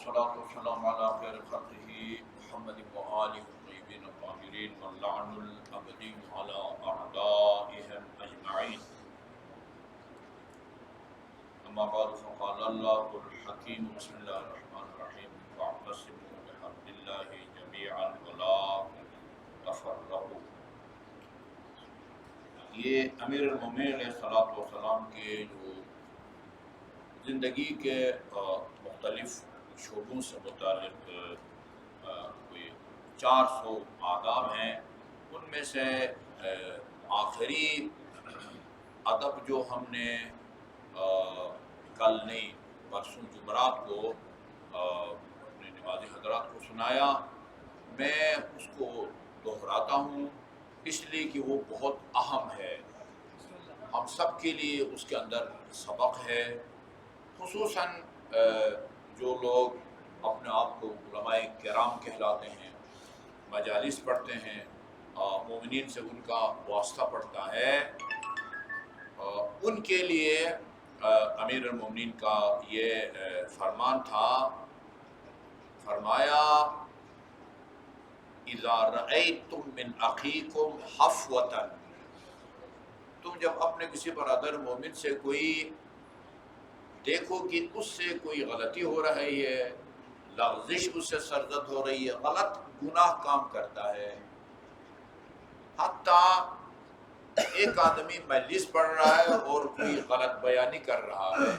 والصلاة والسلام على خير خلقه محمد وآله الطيبين الطاهرين واللعن الأبدي على أعدائهم أجمعين. أما بعد فقال الله الحكيم بسم الله الرحمن الرحيم واعتصموا بحبل الله جميعا ولا تفرقوا. یہ امیر المومنین علیہ الصلوۃ والسلام کے جو زندگی کے مختلف شعبوں سے متعلق کوئی 400 آداب ہیں. ان میں سے آخری ادب جو ہم نے کل نہیں پرسوں جمعرات کو اپنے نمازی حضرات کو سنایا، میں اس کو دہراتا ہوں اس لیے کہ وہ بہت اہم ہے، ہم سب کے لیے اس کے اندر سبق ہے. خصوصاً جو لوگ اپنے آپ کو علماء کرام کہلاتے ہیں، مجالس پڑھتے ہیں، مومنین سے ان کا واسطہ پڑتا ہے، ان کے لیے امیر المومنین کا یہ فرمان تھا. فرمایا اذا رأیتم من اخیکم حفوة، تم جب اپنے کسی برادر مومن سے کوئی دیکھو کہ اس سے کوئی غلطی ہو رہی ہے، لغزش اس سے سرزد ہو رہی ہے، غلط گناہ کام کرتا ہے، حتیٰ ایک آدمی مجلس پڑھ رہا ہے اور کوئی غلط بیانی کر رہا ہے،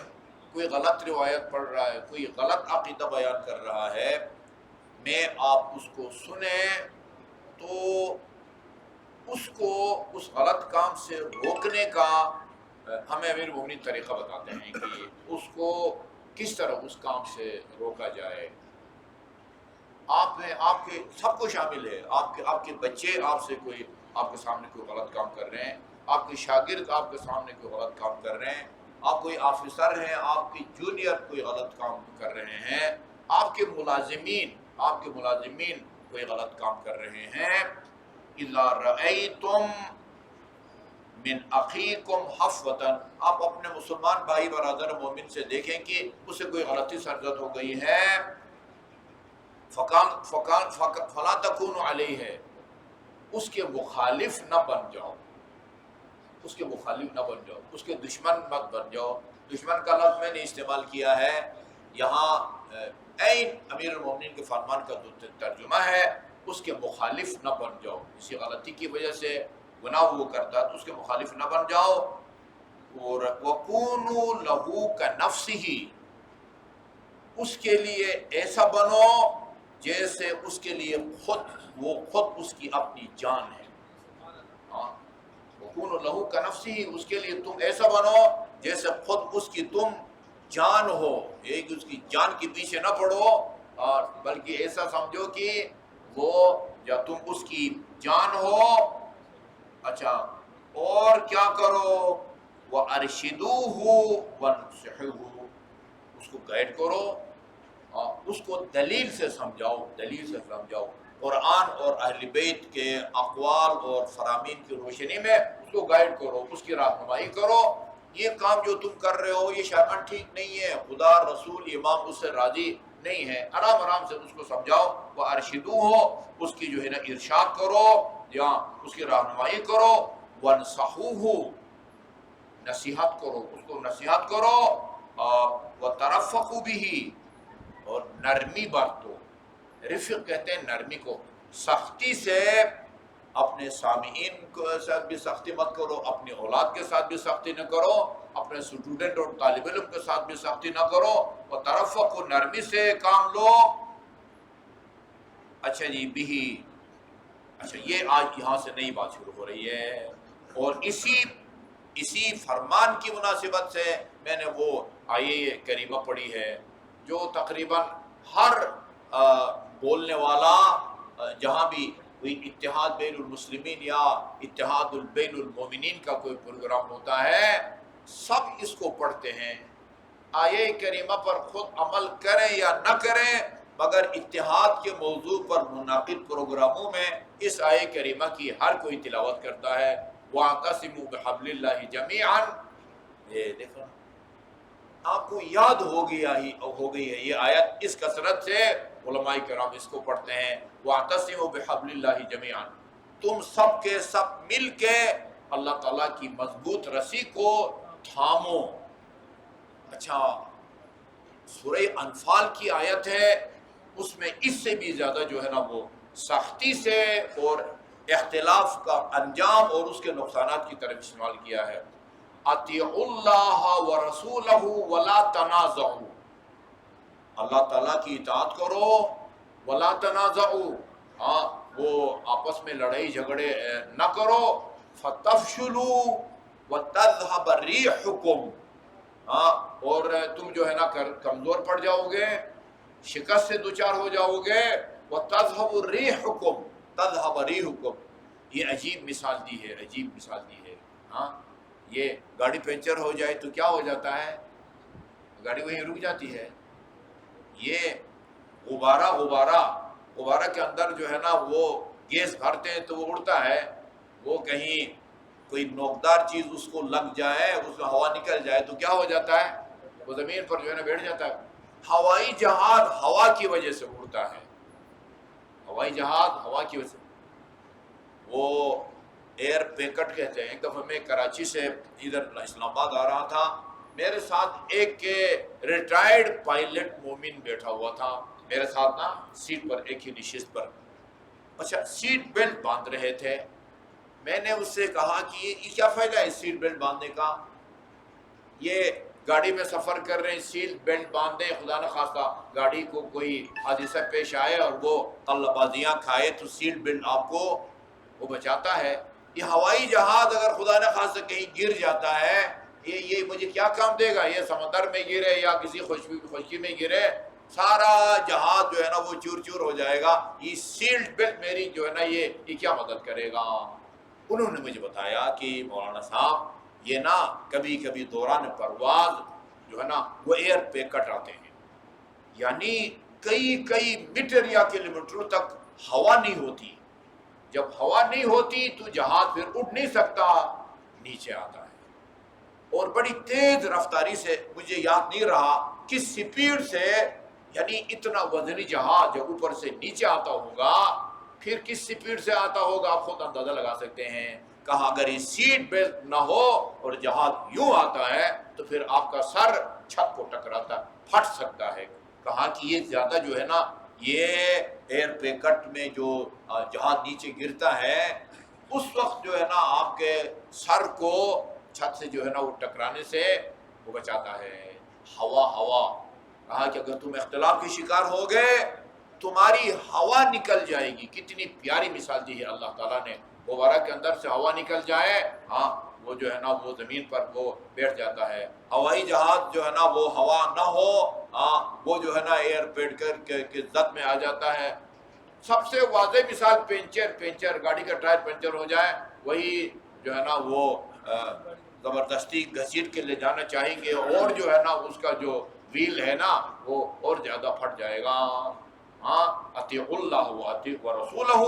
کوئی غلط روایت پڑھ رہا ہے، کوئی غلط عقیدہ بیان کر رہا ہے، میں آپ اس کو سنیں تو اس کو اس غلط کام سے روکنے کا ہمیں امیر المومنین طریقہ بتاتے ہیں کہ اس کو کس طرح اس کام سے روکا جائے. آپ میں آپ کے سب کو شامل ہے، آپ کے بچے آپ سے کوئی آپ کے سامنے کوئی غلط کام کر رہے ہیں، آپ کے شاگرد آپ کے سامنے کوئی غلط کام کر رہے ہیں، آپ کوئی آفیسر ہیں، آپ کی جونیئر کوئی غلط کام کر رہے ہیں، آپ کے ملازمین کوئی غلط کام کر رہے ہیں. اذا رأیتم من اخیکم حفوة، آپ اپنے مسلمان بھائی برادر مومن سے دیکھیں کہ اسے کوئی غلطی سرزد ہو گئی ہے، فلا تکونوا علیہ، اس کے مخالف نہ بن جاؤ، اس کے مخالف نہ بن جاؤ، اس کے دشمن مت بن جاؤ. دشمن کا لفظ میں نے استعمال کیا ہے یہاں عین امیر المومنین کے فرمان کا جو ترجمہ ہے، اس کے مخالف نہ بن جاؤ. کسی غلطی کی وجہ سے گناہ وہ کرتا ہے تو اس کے مخالف نہ بن جاؤ. اور وَكُونُوا لَهُ كَنَفْسِهِ، اس کے لیے ایسا بنو جیسے اس کے لیے وہ خود اس کی اپنی جان ہے. وَكُونُوا لَهُ كَنَفْسِهِ، اس کے لیے تم ایسا بنو جیسے خود اس کی تم جان ہو. ایک اس کی جان کے پیچھے نہ پڑو، اور بلکہ ایسا سمجھو کہ وہ یا تم اس کی جان ہو. اچھا، اور کیا کرو؟ وَأَرْشِدُوهُ وَانصِحُوهُ، اس کو گائیڈ کرو، اس کو دلیل سے سمجھاؤ. قرآن اور اہل بیت کے اقوال اور فرامین کی روشنی میں اس کو گائیڈ کرو، اس کی رہنمائی کرو. یہ کام جو تم کر رہے ہو یہ شیطان ٹھیک نہیں ہے، خدا رسول امام اس سے راضی نہیں ہے. آرام سے اس کو سمجھاؤ. وہ ارشدو ہو، اس کی جو ہے نا ارشاد کرو یا اس کی رہنمائی کرو. وانصحوہ، نصیحت کرو، اس کو نصیحت کرو. وترفقوا بہ، اور نرمی برتو. رفق کہتے ہیں نرمی کو. سختی سے اپنے سامعین کے ساتھ بھی سختی مت کرو، اپنی اولاد کے ساتھ بھی سختی نہ کرو، اپنے اسٹوڈنٹ اور طالب علم کے ساتھ بھی سختی نہ کرو. اور ترفق، نرمی سے کام لو. اچھا جی بھی، اچھا یہ آج یہاں سے نئی بات شروع ہو رہی ہے، اور اسی فرمان کی مناسبت سے میں نے وہ آیے کریمہ پڑھی ہے جو تقریباً ہر بولنے والا جہاں بھی کوئی اتحاد بین المسلمین یا اتحاد بین المومنین کا کوئی پروگرام ہوتا ہے سب اس کو پڑھتے ہیں. آیے کریمہ پر خود عمل کریں یا نہ کریں، مگر اتحاد کے موضوع پر منعقد پروگراموں میں اس آیے کریمہ کی ہر کوئی تلاوت کرتا ہے. وَاعْتَصِمُوا بِحَبْلِ اللَّهِ جَمِيعًا. یہ دیکھو آپ کو یاد ہو گئی ہے یہ آیت، اس کثرت سے علماء کرام اس کو پڑھتے ہیں، وَاعْتَصِمُوا بِحَبْلِ اللَّهِ جَمِيعًا، تم سب کے سب مل کے اللہ تعالیٰ کی مضبوط رسی کو تھامو۔ اچھا، سورہ انفال کی آیت ہے، اس میں اس سے بھی زیادہ جو ہے نا وہ سختی سے اور اختلاف کا انجام اور اس کے نقصانات کی طرف استعمال کیا ہے۔ اطیعوا اللہ ورسولہ ولا تنازعوا، اللہ تعالیٰ کی اطاعت کرو، ولا تنازعوا، ہاں وہ آپس میں لڑائی جھگڑے نہ کرو، فتفشلوا وتذهب ريحكم، ہاں اور تم جو ہے نا کمزور پڑ جاؤ گے، شکست سے دوچار ہو جاؤ گے، وتذهب ريحكم، تذهب ريحكم، یہ عجیب مثال دی ہے، عجیب مثال دی ہے۔ ہاں یہ گاڑی پنچر ہو جائے تو کیا ہو جاتا ہے؟ گاڑی وہیں رک جاتی ہے۔ یہ غبارہ کے اندر جو ہے نا وہ گیس بھرتے ہیں تو وہ اڑتا ہے، وہ کہیں کوئی نوکدار چیز اس کو لگ جائے، اس میں ہوا نکل جائے تو کیا ہو جاتا ہے؟ وہ زمین پر جو ہے نا بیٹھ جاتا ہے۔ ہوائی جہاز ہوا کی وجہ سے اڑتا ہے، ہوائی جہاز ہوا کی وجہ سے، وہ ایئر پیکٹ کہتے ہیں۔ ایک دفعہ میں کراچی سے ادھر اسلام آباد آ رہا تھا، میرے ساتھ ایک ریٹائرڈ پائلٹ مومن بیٹھا ہوا تھا میرے ساتھ نا سیٹ پر، ایک ہی نشست پر۔ اچھا، سیٹ بیلٹ باندھ رہے تھے، میں نے اس سے کہا کہ یہ کیا فائدہ ہے سیٹ بیلٹ باندھنے کا؟ یہ گاڑی میں سفر کر رہے ہیں، سیٹ بیلٹ باندھیں، خدا نخواستہ گاڑی کو کوئی حادثہ پیش آئے اور وہ قلبازیاں کھائے تو سیٹ بیلٹ آپ کو وہ بچاتا ہے۔ یہ ہوائی جہاز اگر خدا نخواستہ کہیں گر جاتا ہے، یہ مجھے کیا کام دے گا؟ یہ سمندر میں گرے یا کسی خشکی میں گرے، سارا جہاز جو ہے نا وہ چور چور ہو جائے گا، یہ سیٹ بیلٹ میری جو ہے نا یہ کیا مدد کرے گا؟ انہوں نے مجھے بتایا کہ مولانا صاحب یہ نا کبھی کبھی دوران پرواز جو ہے نا وہ ایئر پیکٹ آتے ہیں، یعنی کئی میٹر یا کلومیٹروں تک ہوا نہیں ہوتی، جب ہوا نہیں ہوتی تو جہاز پھر اٹھ نہیں سکتا، نیچے آتا ہے، اور بڑی تیز رفتاری سے، مجھے یاد نہیں رہا کس سپیڈ سے، یعنی اتنا وزنی جہاز جب اوپر سے نیچے آتا ہوگا پھر کس سپیڈ سے آتا ہوگا، آپ خود اندازہ لگا سکتے ہیں۔ کہا اگر یہ سیٹ بیلٹ نہ ہو اور جہاز یوں آتا ہے تو پھر آپ کا سر چھت کو ٹکراتا، پھٹ سکتا ہے۔ کہا کہ یہ زیادہ جو ہے نا یہ ایئر پیکٹ میں جو جہاز نیچے گرتا ہے اس وقت جو ہے نا آپ کے سر کو چھت سے جو ہے نا وہ ٹکرانے سے وہ بچاتا ہے۔ ہوا کہا کہ اگر تم اختلاف کے شکار ہو گئے تمہاری ہوا نکل جائے گی۔ کتنی پیاری مثال دی ہے اللہ تعالیٰ نے، غبارہ کے اندر سے ہوا نکل جائے، ہاں وہ جو ہے نا وہ زمین پر وہ بیٹھ جاتا ہے۔ ہوائی جہاز جو ہے نا وہ ہوا نہ ہو، ہاں وہ جو ہے نا ایئر پیکٹ کے زد میں آ جاتا ہے۔ سب سے واضح مثال پنچر، گاڑی کا ٹائر پنچر ہو جائے، وہی جو ہے نا وہ زبردستی گھسیٹ کے لے جانا چاہیں گے اور جو ہے نا اس کا جو ویل ہے نا وہ اور زیادہ پھٹ جائے گا۔ ہاں اطیعوا اللہ واطیعوا رسولہ،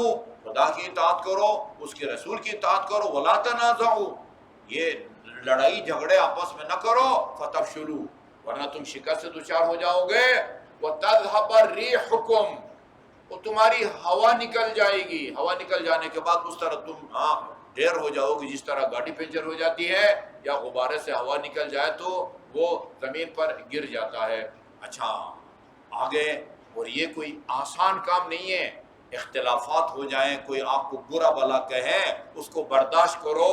خدا کی اطاعت کرو، اس کے رسول کی اطاعت کرو، ولا تنازعوا، یہ لڑائی جھگڑے آپس میں نہ کرو، فتفشلوا، ورنہ تم شکست سے دوچار ہو جاؤ گے، وتذهب ريحكم، وہ تمہاری ہوا نکل جائے گی، ہوا نکل جانے کے بعد اس طرح تم ڈھیر ہو جاؤ گے جس طرح گاڑی پنچر ہو جاتی ہے یا غبارے سے ہوا نکل جائے تو وہ زمین پر گر جاتا ہے۔ اچھا آگے، اور یہ کوئی آسان کام نہیں ہے، اختلافات ہو جائیں، کوئی آپ کو برا بھلا کہے اس کو برداشت کرو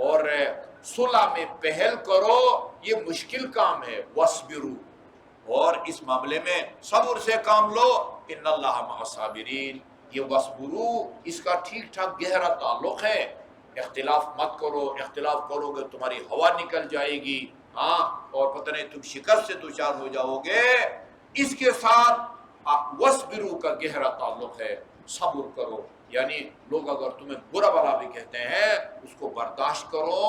اور صلح میں پہل کرو، یہ مشکل کام ہے۔ وَاصْبِرُوا، اور اس معاملے میں صبر سے کام لو، ان اللہ مع الصابرین، یہ وَاصْبِرُوا اس کا ٹھیک ٹھاک گہرا تعلق ہے۔ اختلاف مت کرو، اختلاف کرو گے تمہاری ہوا نکل جائے گی، ہاں اور پتہ نہیں تم شکست سے دوچار ہو جاؤ گے۔ اس کے ساتھ وَاصْبِرُوا کا گہرا تعلق ہے، صبر کرو، یعنی لوگ اگر تمہیں برا بھلا بھی کہتے ہیں اس کو برداشت کرو،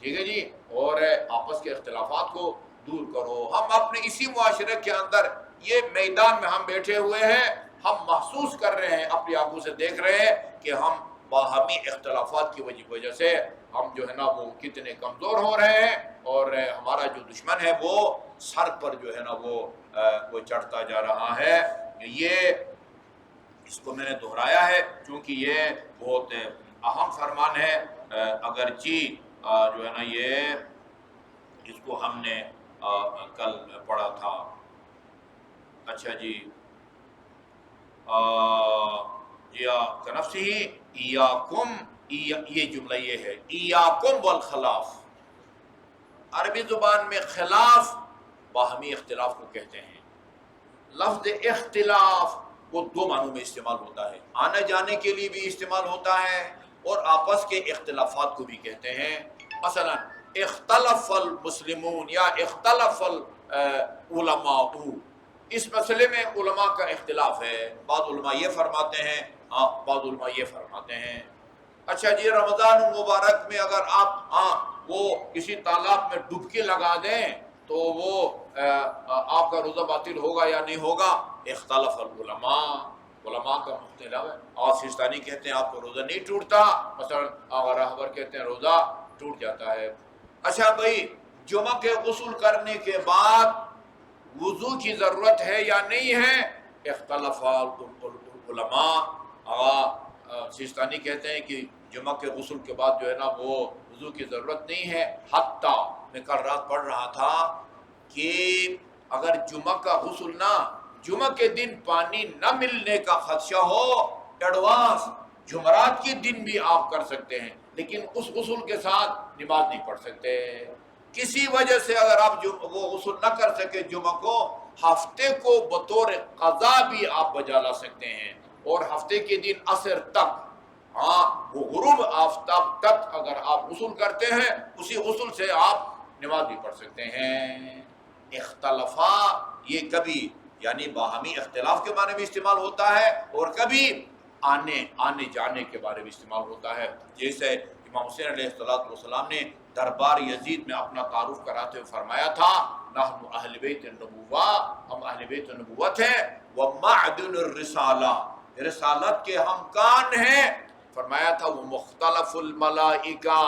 ٹھیک ہے جی، اور آپس کے اختلافات کو دور کرو۔ ہم اپنے اسی معاشرے کے اندر یہ میدان میں ہم بیٹھے ہوئے ہیں، ہم محسوس کر رہے ہیں، اپنی آنکھوں سے دیکھ رہے ہیں کہ ہم باہمی اختلافات کی وجہ سے ہم جو ہے نا وہ کتنے کمزور ہو رہے ہیں، اور ہمارا جو دشمن ہے وہ سر پر جو ہے نا وہ چڑھتا جا رہا ہے۔ یہ اس کو میں نے دہرایا ہے چونکہ یہ بہت اہم فرمان ہے، اگرچہ جو ہے نا یہ اس کو ہم نے کل پڑھا تھا۔ اچھا جی، یا کنفسی ایاکم، یہ جملہ یہ ہے ایاکم والخلاف، عربی زبان میں خلاف باہمی اختلاف کو کہتے ہیں۔ لفظ اختلاف وہ دو معنوں میں استعمال ہوتا ہے، آنے جانے کے لیے بھی استعمال ہوتا ہے اور آپس کے اختلافات کو بھی کہتے ہیں۔ مثلا اختلف المسلمون یا اختلف العلماء، اس مسئلے میں علماء کا اختلاف ہے، بعض علماء یہ فرماتے ہیں، بعض علماء یہ فرماتے ہیں۔ اچھا جی، رمضان المبارک میں اگر آپ وہ کسی تالاب میں ڈبکی لگا دیں تو وہ آپ کا روزہ باطل ہوگا یا نہیں ہوگا؟ اختلاف العلماء، علماء کا مختلف ہے۔ اور سیستانی کہتے ہیں آپ کو روزہ نہیں ٹوٹتا، مثلا آغا راہبر کہتے ہیں روزہ ٹوٹ جاتا ہے۔ اچھا بھائی، جمعہ کے غسل کرنے کے بعد وضو کی ضرورت ہے یا نہیں ہے؟ اختلاف العلماء، سیستانی کہتے ہیں کہ جمعہ کے غسل کے بعد جو ہے نا وہ وضو کی ضرورت نہیں ہے، حتیٰ میں کل رات پڑھ رہا تھا کہ اگر جمعہ کا غسل نہ، جمعہ کے دن پانی نہ ملنے کا خدشہ ہو، ایڈوانس جمعرات کے دن بھی آپ کر سکتے ہیں، لیکن اس غسل کے ساتھ نماز نہیں پڑھ سکتے۔ کسی وجہ سے اگر آپ وہ غسل نہ کر سکے جمعہ کو، ہفتے کو بطور قضا بھی آپ بجا لا سکتے ہیں، اور ہفتے کے دن عصر تک، وہ غروب آفتاب تک اگر آپ غسل کرتے ہیں، اسی غسل سے آپ نماز بھی پڑھ سکتے ہیں۔ اختلافا یہ کبھی یعنی باہمی اختلاف کے معنی میں استعمال ہوتا ہے، اور کبھی آنے جانے کے بارے میں استعمال ہوتا ہے۔ جیسے امام حسین علیہ السلام نے دربار یزید میں اپنا تعارف کراتے ہوئے فرمایا تھا، نحن اہل بیت النبوہ، ہم اہل بیت النبوت ہیں، ومعدن الرسالہ، رسالت کے ہم کان ہیں۔ فرمایا تھا وہ مختلف الملائکہ،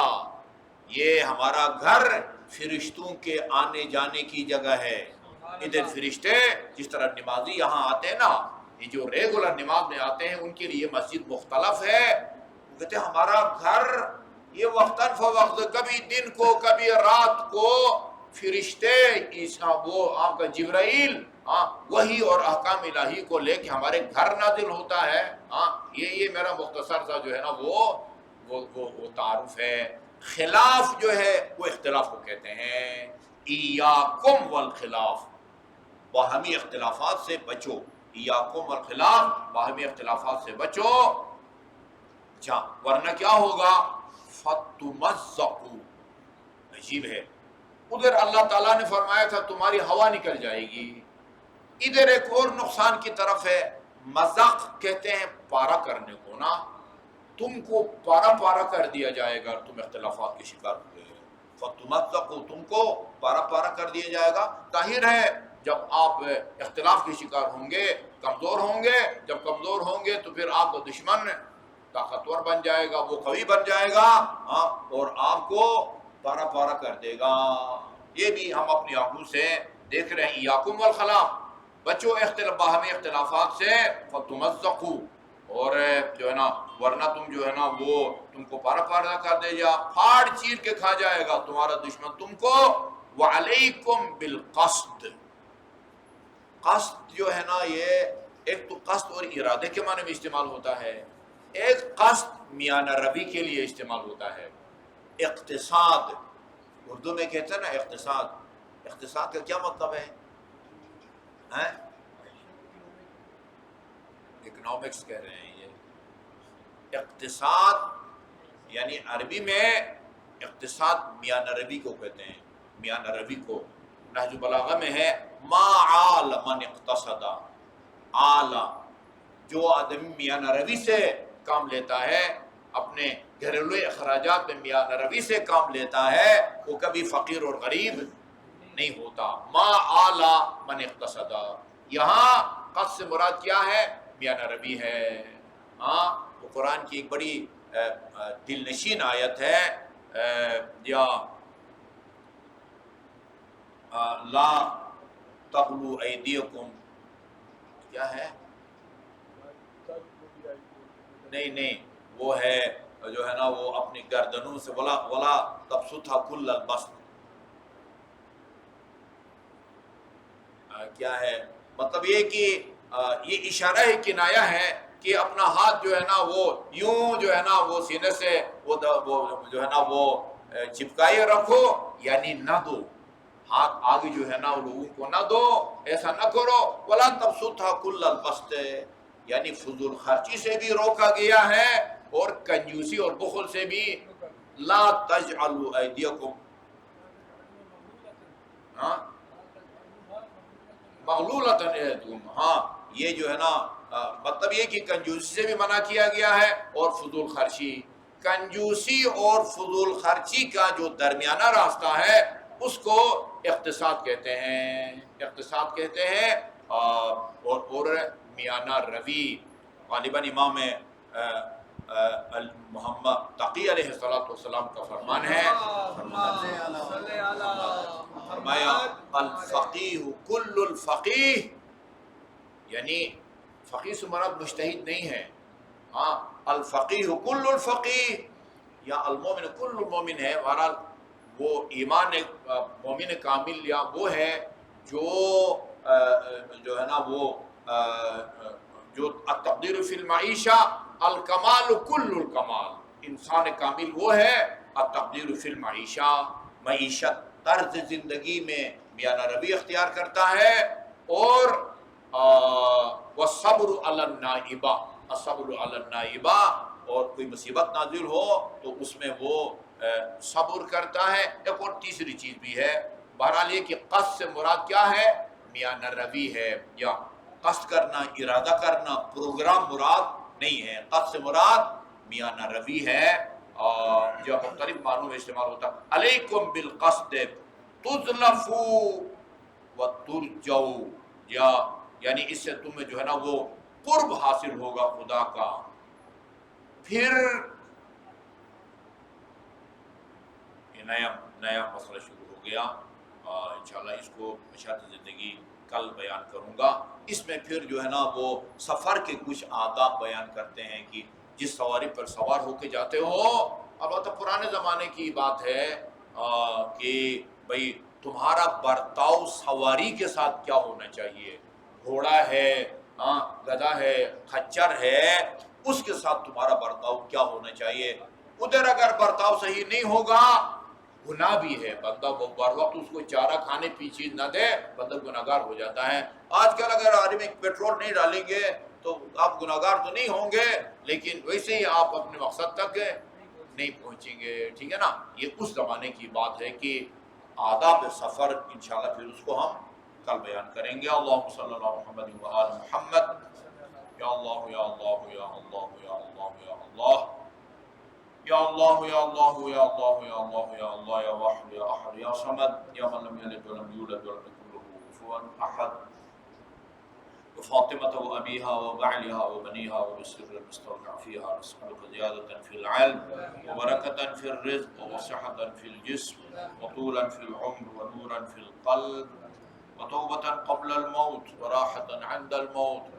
یہ ہمارا گھر فرشتوں کے آنے جانے کی جگہ ہے۔ ادھر فرشتے جس طرح نمازی یہاں آتے ہیں نا، یہ جو ریگولر نماز میں آتے ہیں ان کے لیے مسجد مختلف ہے۔ وہ کہتے ہیں ہمارا گھر یہ وقتاً فوقت، کبھی دن کو کبھی رات کو فرشتے، وہ آپ کا جبرائیل وحی اور احکام الہی کو لے کے ہمارے گھر نازل ہوتا ہے۔ یہ میرا مختصر سا جو ہے نا وہ تعارف ہے۔ خلاف جو ہے وہ اختلاف کو کہتے ہیں۔ ایاکم والخلاف، باہمی اختلافات سے بچو، ایاکم والخلاف، باہمی اختلافات سے بچو، ورنہ کیا ہوگا؟ فتمزقوا، عجیب ہے، ادھر اللہ تعالیٰ نے فرمایا تھا تمہاری ہوا نکل جائے گی، ادھر ایک اور نقصان کی طرف ہے۔ مزق کہتے ہیں پارا کرنے کو نا، تم کو پارا کر دیا جائے گا، تم اختلافات کے شکار ہوئے، فتمزقوا، تم کو پارا کر دیا جائے گا۔ ظاہر ہے جب آپ اختلاف کے شکار ہوں گے، کمزور ہوں گے، جب کمزور ہوں گے تو پھر آپ کا دشمن طاقتور بن جائے گا، وہ قوی بن جائے گا، اور آپ کو پارا کر دے گا۔ یہ بھی ہم اپنی آنکھوں سے دیکھ رہے ہیں۔ ایاکم والخلاف، بچو باہمی اختلافات سے، فتمزقوا، اور جو ہے نا ورنہ تم جو ہے نا وہ تم کو پارا کر دے گا، پھاڑ چیر کے کھا جائے گا تمہارا دشمن تم کو۔ وعلیکم بالقصد، قصد جو ہے نا یہ ایک تو قصد اور ارادے کے معنی میں استعمال ہوتا ہے، ایک قصد میانہ روی کے لیے استعمال ہوتا ہے۔ اقتصاد، اردو میں کہتے ہیں نا اقتصاد، اقتصاد کا کیا مطلب ہے؟ اکنامکس کہہ رہے ہیں یہ۔ اقتصاد یعنی عربی میں اقتصاد میانہ روی کو کہتے ہیں، میانہ روی کو نہج بلاغہ میں ہے ما عال من اقتصد، اعلی جو آدمی میانہ روی سے کام لیتا ہے، اپنے گھریلو اخراجات میں میانہ روی سے کام لیتا ہے، وہ کبھی فقیر اور غریب نہیں ہوتا۔ ما اعلی من اقتصد، یہاں قصد سے مراد کیا ہے؟ میانہ روی ہے۔ وہ قرآن کی ایک بڑی دل نشین آیت ہے، یا لا تغلو ایدیکم، کیا ہے؟ نہیں وہ ہے جو ہے نا وہ اپنی گردنوں سے ولا تبسطھا کل البسط، کیا ہے مطلب یہ کہ یہ اشارہ ہے، کنایہ ہے کہ اپنا ہاتھ جو ہے نا وہ یوں جو ہے نا وہ سینے سے وہ جو ہے نا وہ چپکائے رکھو، یعنی نہ دو ہاتھ آگے جو ہے نا لوگوں کو نہ دو، ایسا نہ کرو. ولا تبسطھا کل البسط، یعنی فضول خرچی سے بھی روکا گیا ہے اور کنجوسی اور بخل سے بھی. لا تجعلوا ایدیکم مغلولۃ ایدیکم، ہاں یہ جو ہے نا مطلب یہ کہ کنجوسی سے بھی منع کیا گیا ہے اور فضول خرچی. کنجوسی اور فضول خرچی کا جو درمیانہ راستہ ہے اس کو اقتصاد کہتے ہیں، اقتصاد کہتے ہیں. اور میانہ روی غالباً امام محمد تقی علیہ السلام کا فرمان ہے، فرمایا الفقیہ کل الفقیہ، یعنی فقیہ سے مراد مجتہد نہیں ہے، ہاں الفقیہ کل الفقیہ یا المومن کل المومن ہے. بہرحال وہ ایمان مومن کامل یا وہ ہے جو ہے نا وہ جو التقدیر فی المعیشہ الکمال کل الکمال، انسان کامل وہ ہے التقدیر فی المعیشہ، معیشت طرز زندگی میں میانہ روی اختیار کرتا ہے. اور والصبر علی النائبہ، الصبر علی النائبہ، اور کوئی مصیبت نازل ہو تو اس میں وہ صبر کرتا ہے. ایک اور تیسری چیز بھی ہے. بہرحال یہ کہ قصد سے مراد کیا ہے؟ میانہ روی ہے، یا قصد کرنا، ارادہ کرنا، پروگرام مراد نہیں ہے. قصد سے مراد میانہ روی ہے جو مختلف معنوں میں استعمال ہوتا ہے. علیکم بالقصد تزلفوا وترجوا، یعنی اس سے تمہیں جو ہے نا وہ قرب حاصل ہوگا خدا کا. پھر نیا مسئلہ شروع ہو گیا، انشاءاللہ اس کو مشاہد زندگی کل بیان کروں گا. اس میں پھر جو ہے نا وہ سفر کے کچھ آداب بیان کرتے ہیں کہ جس سواری پر سوار ہو کے جاتے ہو. البتہ پرانے زمانے کی بات ہے کہ بھئی تمہارا برتاؤ سواری کے ساتھ کیا ہونا چاہیے. گھوڑا ہے، گدھا ہے، خچر ہے، اس کے ساتھ تمہارا برتاؤ کیا ہونا چاہیے. ادھر اگر برتاؤ صحیح نہیں ہوگا گناہ بھی ہے. بندہ وہ بر وقت اس کو چارہ کھانے پی چیز نہ دے، بندہ گناہگار ہو جاتا ہے. آج کل اگر آدمی پیٹرول نہیں ڈالیں گے تو آپ گناہگار تو نہیں ہوں گے، لیکن ویسے ہی آپ اپنے مقصد تک نہیں پہنچیں گے. ٹھیک ہے نا. یہ اس زمانے کی بات ہے کہ آداب سفر انشاءاللہ پھر اس کو ہم کل بیان کریں گے. اللہم صلی اللہ محمد و آل محمد. یا اللہ یا اللہ یا اللہ یا اللہ یا اللہ یا اللہ یا اللہ یا اللہ یا اللہ یا اللہ یا واحد یا احد یا صمد یا من لم یلد ولم یولد ولم یکن له کفوا احد. وفاطمة وأبيها وبعلها وبنيها وبسر المستودع فيها نسألك زيادة في العلم وبركة في الرزق وصحة في الجسم وطولا في العمر ونورا في القلب وتوبة قبل الموت وراحة عند الموت